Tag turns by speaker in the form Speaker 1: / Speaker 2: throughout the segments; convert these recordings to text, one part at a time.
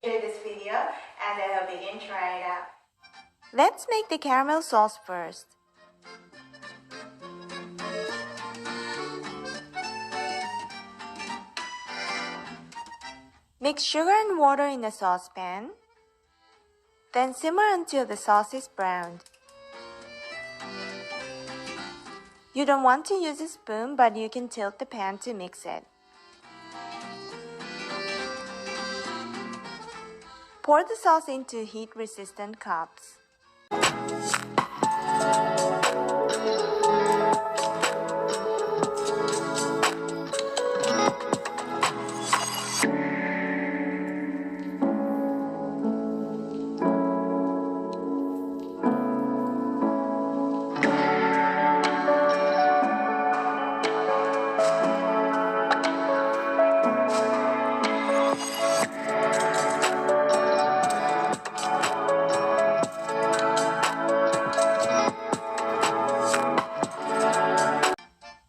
Speaker 1: this video and then I'll begin trying it out.
Speaker 2: Let's make the caramel sauce first. Mix sugar and water in a saucepan. Then simmer until the sauce is browned. You don't want to use a spoon, but you can tilt the pan to mix it. Pour the sauce into heat-resistant cups.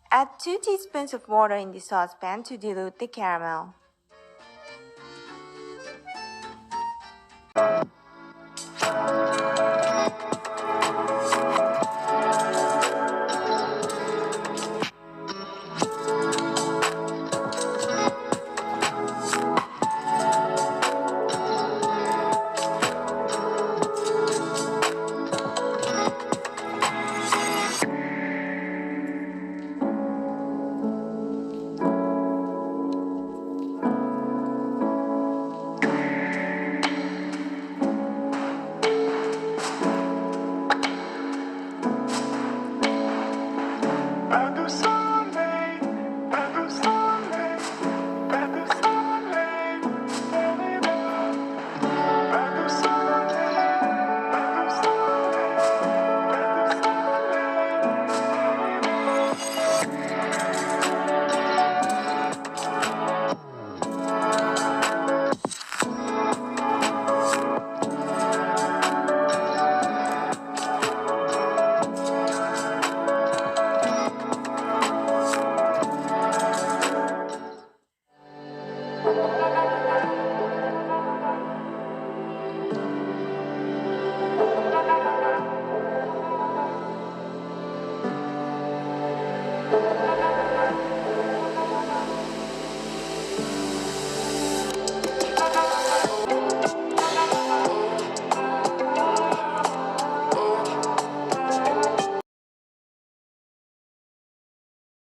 Speaker 2: Add 2 teaspoons of water in the saucepan to dilute the caramel.